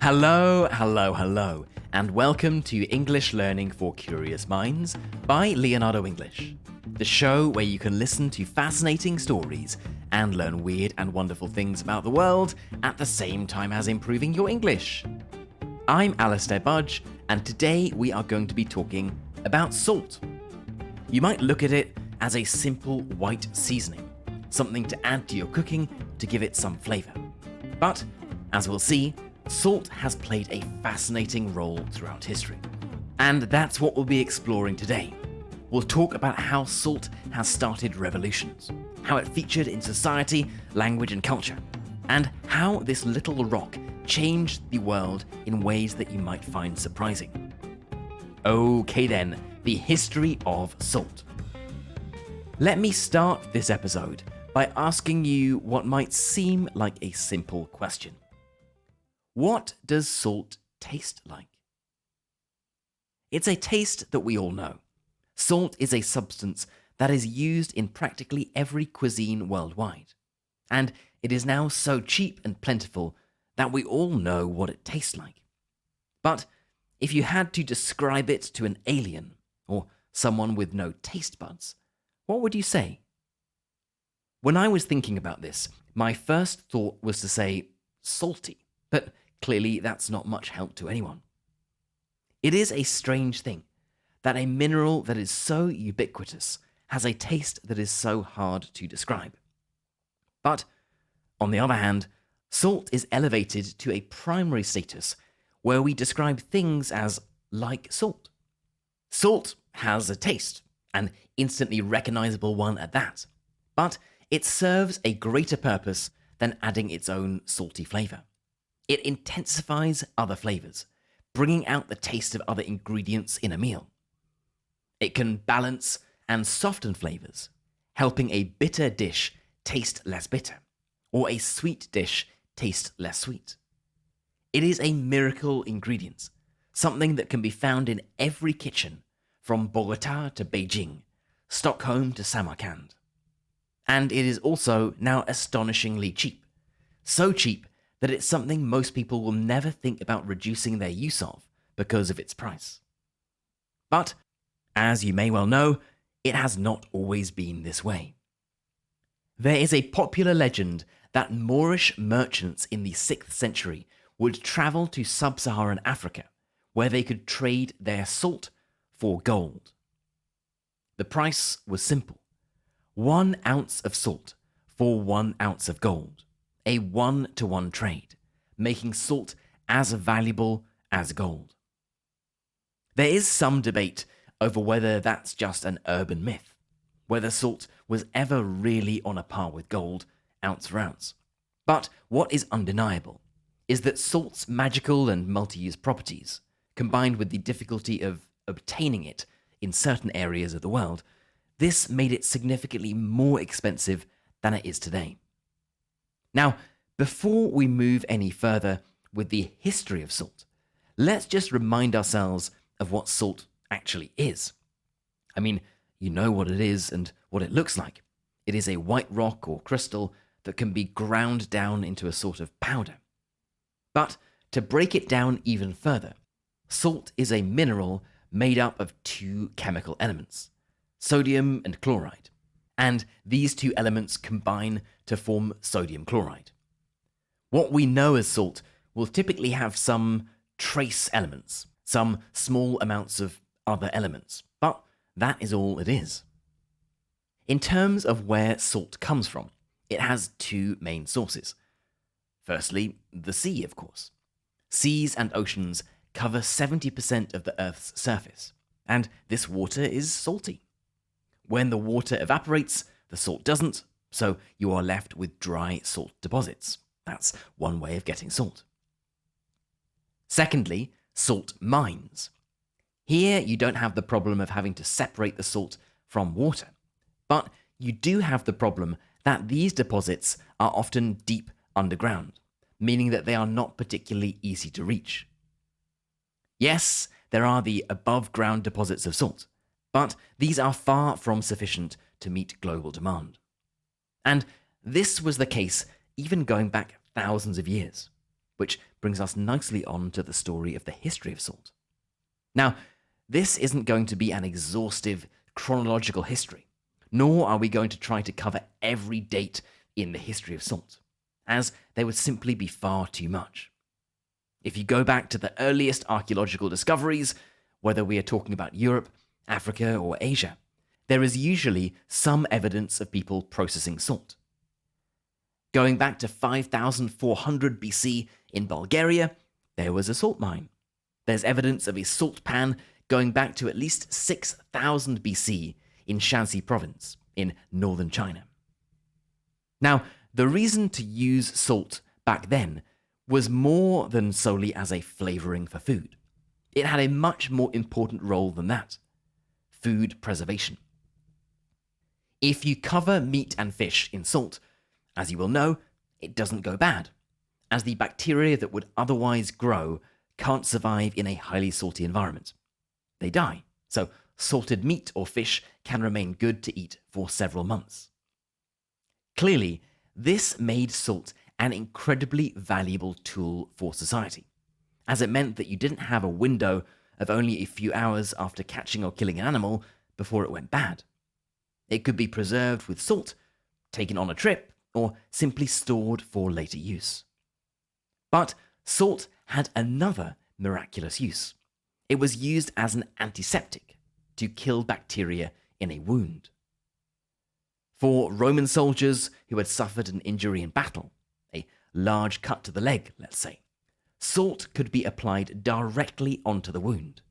Hello, hello, hello, and welcome to English Learning for Curious Minds by Leonardo English, the show where you can listen to fascinating stories and learn weird and wonderful things about the world at the same time as improving your English. I'm Alistair Budge, and today we are going to be talking about salt. You might look at it as a simple white seasoning, something to add to your cooking to give it some flavour. But, as we'll see, salt has played a fascinating role throughout history. And that's what we'll be exploring today. We'll talk about how salt has started revolutions, how it featured in society, language and culture, and how this little rock changed the world in ways that you might find surprising. Okay then, the history of salt. Let me start this episode by asking you what might seem like a simple question. What does salt taste like? It's a taste that we all know. Salt is a substance that is used in practically every cuisine worldwide. And it is now so cheap and plentiful that we all know what it tastes like. But if you had to describe it to an alien or someone with no taste buds, what would you say? When I was thinking about this, my first thought was to say salty, but clearly that's not much help to anyone. It is a strange thing that a mineral that is so ubiquitous has a taste that is so hard to describe. But, on the other hand, salt is elevated to a primary status where we describe things as like salt. Salt has a taste, an instantly recognizable one at that, but it serves a greater purpose than adding its own salty flavor. It intensifies other flavors, bringing out the taste of other ingredients in a meal. It can balance and soften flavors, helping a bitter dish taste less bitter, or a sweet dish taste less sweet. It is a miracle ingredient, something that can be found in every kitchen, from Bogota to Beijing, Stockholm to Samarkand. And it is also now astonishingly cheap. So cheap that it's something most people will never think about reducing their use of because of its price. But, as you may well know, it has not always been this way. There is a popular legend that Moorish merchants in the 6th century would travel to sub-Saharan Africa, where they could trade their salt for gold. The price was simple: 1 ounce of salt for 1 ounce of gold, a 1-to-1 trade, making salt as valuable as gold. There is some debate over whether that's just an urban myth, whether salt was ever really on a par with gold, ounce for ounce. But what is undeniable is that salt's magical and multi-use properties, combined with the difficulty of obtaining it in certain areas of the world, this made it significantly more expensive than it is today. Now, before we move any further with the history of salt, let's just remind ourselves of what salt actually is. I mean, you know what it is and what it looks like. It is a white rock or crystal that can be ground down into a sort of powder. But to break it down even further, salt is a mineral made up of 2 chemical elements, sodium and chloride, and these 2 elements combine to form sodium chloride. What we know as salt will typically have some trace elements, some small amounts of other elements, but that is all it is. In terms of where salt comes from, it has 2 main sources. Firstly, the sea, of course. Seas and oceans cover 70% of the Earth's surface, and this water is salty. When the water evaporates, the salt doesn't, so you are left with dry salt deposits. That's one way of getting salt. Secondly, salt mines. Here you don't have the problem of having to separate the salt from water, but you do have the problem that these deposits are often deep underground, meaning that they are not particularly easy to reach. Yes, there are the above-ground deposits of salt, but these are far from sufficient to meet global demand. And this was the case even going back thousands of years. which brings us nicely on to the story of the history of salt. Now, this isn't going to be an exhaustive chronological history, nor are we going to try to cover every date in the history of salt, as there would simply be far too much. If you go back to the earliest archaeological discoveries, whether we are talking about Europe, Africa, or Asia, there is usually some evidence of people processing salt. Going back to 5400 BC in Bulgaria, there was a salt mine. There's evidence of a salt pan going back to at least 6000 BC in Shanxi province in northern China. Now, the reason to use salt back then was more than solely as a flavoring for food. It had a much more important role than that: food preservation. If you cover meat and fish in salt, as you will know, it doesn't go bad, as the bacteria that would otherwise grow can't survive in a highly salty environment. They die, so salted meat or fish can remain good to eat for several months. Clearly, this made salt an incredibly valuable tool for society, as it meant that you didn't have a window of only a few hours after catching or killing an animal before it went bad. It could be preserved with salt, taken on a trip, or simply stored for later use. But salt had another miraculous use. It was used as an antiseptic to kill bacteria in a wound. For Roman soldiers who had suffered an injury in battle, a large cut to the leg, let's say, salt could be applied directly onto the wound.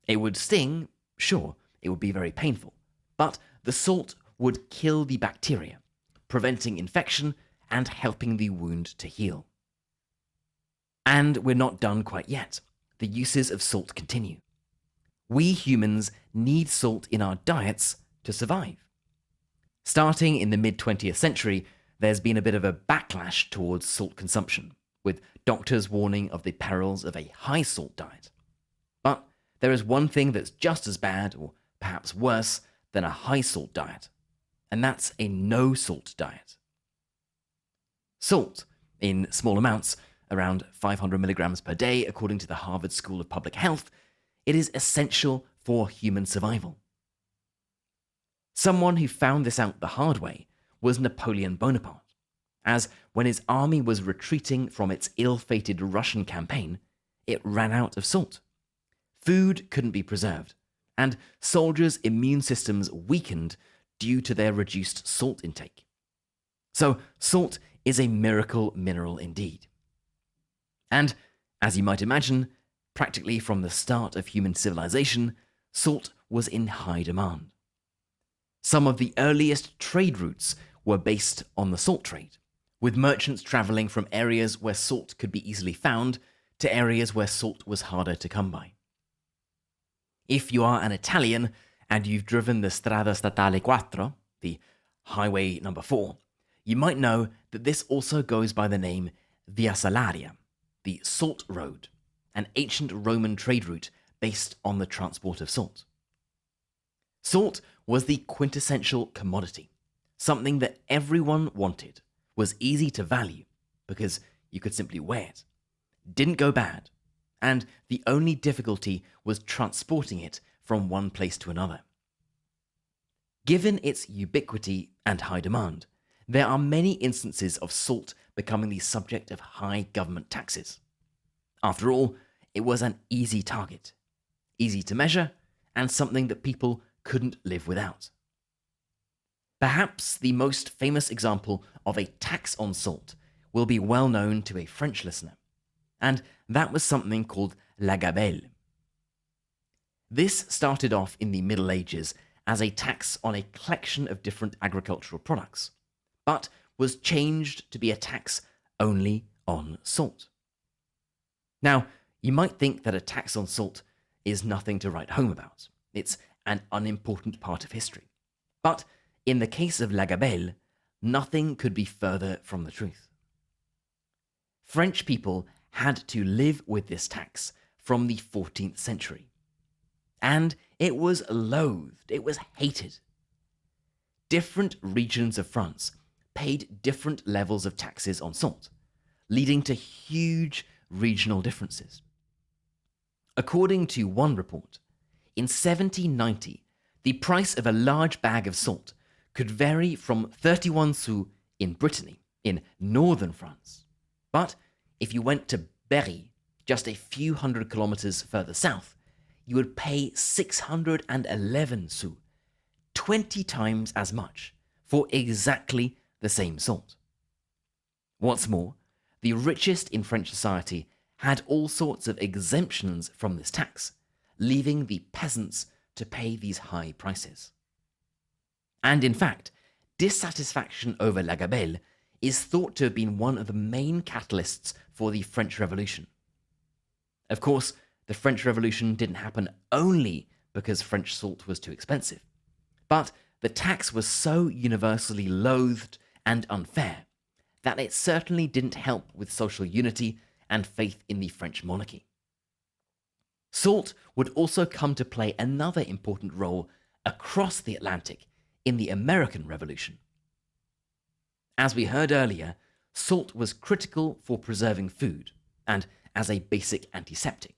It would sting, sure, it would be very painful, but the salt would kill the bacteria, preventing infection and helping the wound to heal. And we're not done quite yet. The uses of salt continue. We humans need salt in our diets to survive. Starting in the mid-20th century, there's been a bit of a backlash towards salt consumption, with doctors warning of the perils of a high salt diet. But there is one thing that's just as bad, or perhaps worse, than a high salt diet, and that's a no salt diet. Salt, in small amounts, around 500 milligrams per day, according to the Harvard School of Public Health, it is essential for human survival. Someone who found this out the hard way was Napoleon Bonaparte, as when his army was retreating from its ill-fated Russian campaign, it ran out of salt. Food couldn't be preserved, and soldiers' immune systems weakened due to their reduced salt intake. So salt is a miracle mineral indeed. And, as you might imagine, practically from the start of human civilization, salt was in high demand. Some of the earliest trade routes were based on the salt trade, with merchants traveling from areas where salt could be easily found to areas where salt was harder to come by. If you are an Italian and you've driven the Strada Statale 4, the highway number 4, you might know that this also goes by the name Via Salaria, the Salt Road, an ancient Roman trade route based on the transport of salt. Salt was the quintessential commodity, something that everyone wanted, was easy to value because you could simply weigh it, didn't go bad, and the only difficulty was transporting it from one place to another. Given its ubiquity and high demand, there are many instances of salt becoming the subject of high government taxes. After all, it was an easy target, easy to measure, and something that people couldn't live without. Perhaps the most famous example of a tax on salt will be well known to a French listener, and that was something called la Gabelle. This started off in the Middle Ages as a tax on a collection of different agricultural products, but was changed to be a tax only on salt. Now, you might think that a tax on salt is nothing to write home about. It's an unimportant part of history. But in the case of la Gabelle, nothing could be further from the truth. French people had to live with this tax from the 14th century. And it was loathed, it was hated. Different regions of France paid different levels of taxes on salt, leading to huge regional differences. According to one report, in 1790, the price of a large bag of salt could vary from 31 sous in Brittany, in northern France. But if you went to Berry, just a few hundred kilometers further south, you would pay 611 sous, 20 times as much, for exactly the same salt. What's more, the richest in French society had all sorts of exemptions from this tax, leaving the peasants to pay these high prices. And in fact, dissatisfaction over la Gabelle is thought to have been one of the main catalysts for the French Revolution. Of course, the French Revolution didn't happen only because French salt was too expensive, but the tax was so universally loathed and unfair that it certainly didn't help with social unity and faith in the French monarchy. Salt would also come to play another important role across the Atlantic in the American Revolution. As we heard earlier, salt was critical for preserving food and as a basic antiseptic.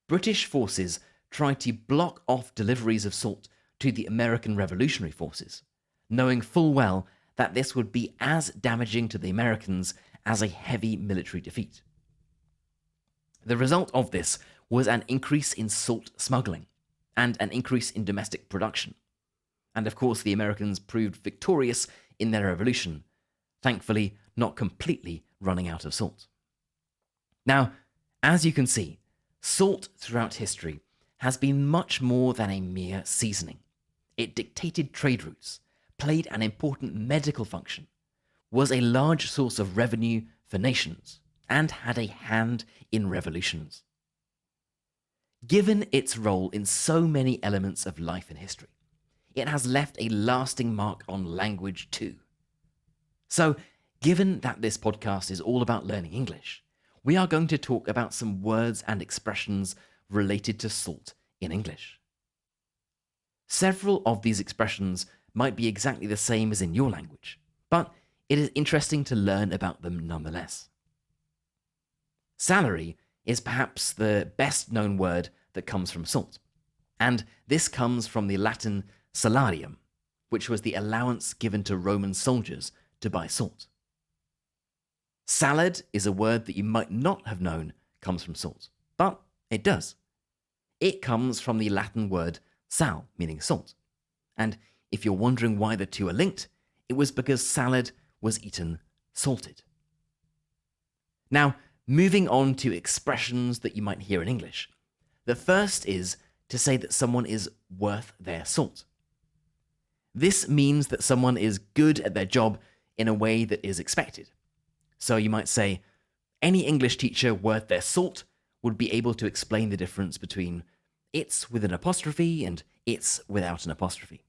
British forces tried to block off deliveries of salt to the American Revolutionary forces, knowing full well that this would be as damaging to the Americans as a heavy military defeat. The result of this was an increase in salt smuggling and an increase in domestic production. And of course, the Americans proved victorious in their revolution, thankfully not completely running out of salt. Now, as you can see, salt throughout history has been much more than a mere seasoning. It dictated trade routes, played an important medical function, was a large source of revenue for nations, and had a hand in revolutions. Given its role in so many elements of life and history, it has left a lasting mark on language too. So, given that this podcast is all about learning English, we are going to talk about some words and expressions related to salt in English. Several of these expressions might be exactly the same as in your language, but it is interesting to learn about them nonetheless. Salary is perhaps the best known word that comes from salt, and this comes from the Latin salarium, which was the allowance given to Roman soldiers to buy salt. Salad is a word that you might not have known comes from salt, but it does. It comes from the Latin word sal, meaning salt. And if you're wondering why the two are linked, it was because salad was eaten salted. Now, moving on to expressions that you might hear in English. The first is to say that someone is worth their salt. This means that someone is good at their job in a way that is expected. So you might say, any English teacher worth their salt would be able to explain the difference between it's with an apostrophe and it's without an apostrophe.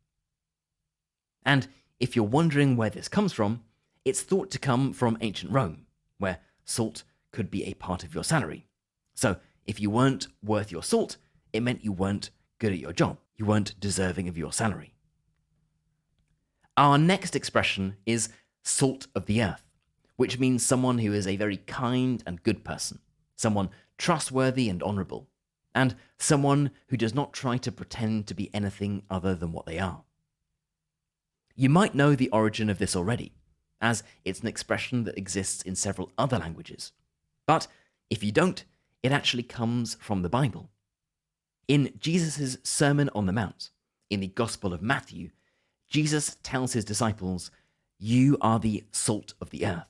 And if you're wondering where this comes from, it's thought to come from ancient Rome, where salt could be a part of your salary. So if you weren't worth your salt, it meant you weren't good at your job. You weren't deserving of your salary. Our next expression is salt of the earth, which means someone who is a very kind and good person, someone trustworthy and honorable, and someone who does not try to pretend to be anything other than what they are. You might know the origin of this already, as it's an expression that exists in several other languages. But if you don't, it actually comes from the Bible. In Jesus' Sermon on the Mount, in the Gospel of Matthew, Jesus tells his disciples, "You are the salt of the earth."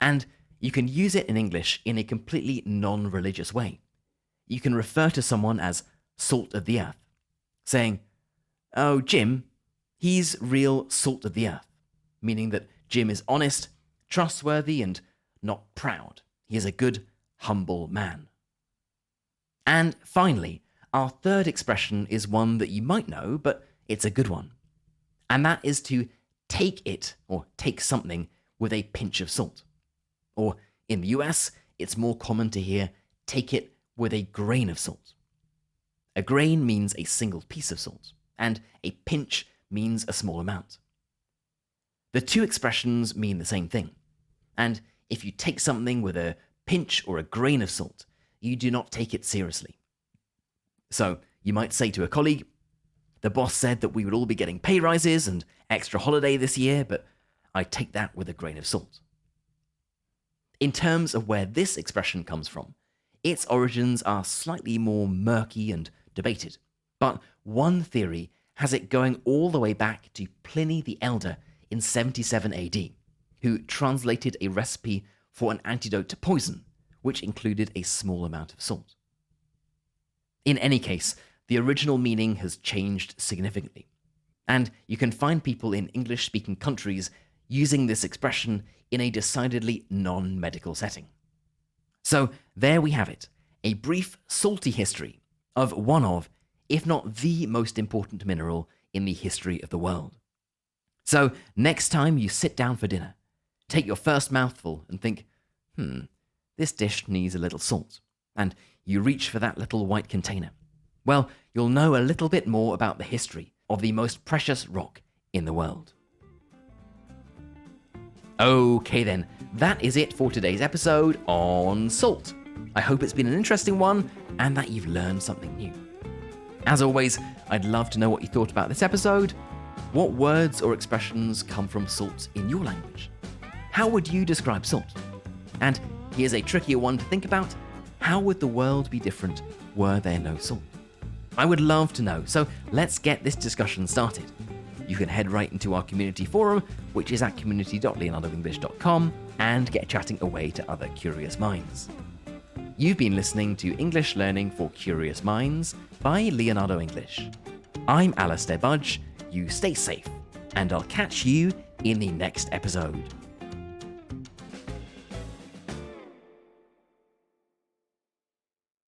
And you can use it in English in a completely non-religious way. You can refer to someone as salt of the earth, saying, "Oh, Jim, he's real salt of the earth," meaning that Jim is honest, trustworthy, and not proud. He is a good, humble man. And finally, our third expression is one that you might know, but it's a good one. And that is to take it, or take something, with a pinch of salt. Or in the US, it's more common to hear, take it with a grain of salt. A grain means a single piece of salt, and a pinch means a small amount. The two expressions mean the same thing. And if you take something with a pinch or a grain of salt, you do not take it seriously. So you might say to a colleague, the boss said that we would all be getting pay rises and extra holiday this year, but I take that with a grain of salt. In terms of where this expression comes from, its origins are slightly more murky and debated. But one theory has it going all the way back to Pliny the Elder in 77 AD, who translated a recipe for an antidote to poison, which included a small amount of salt. In any case, the original meaning has changed significantly, and you can find people in English-speaking countries using this expression in a decidedly non-medical setting. So there we have it, a brief salty history of one of, if not the most important mineral in the history of the world. So next time you sit down for dinner, take your first mouthful and think, this dish needs a little salt, and you reach for that little white container. Well, you'll know a little bit more about the history of the most precious rock in the world. Okay then, that is it for today's episode on salt. I hope it's been an interesting one and that you've learned something new. As always, I'd love to know what you thought about this episode. What words or expressions come from salt in your language? How would you describe salt? And here's a trickier one to think about. How would the world be different were there no salt? I would love to know, so let's get this discussion started. You can head right into our community forum, which is at community.leonardoenglish.com, and get chatting away to other curious minds. You've been listening to English Learning for Curious Minds by Leonardo English. I'm Alastair Budge, you stay safe, and I'll catch you in the next episode.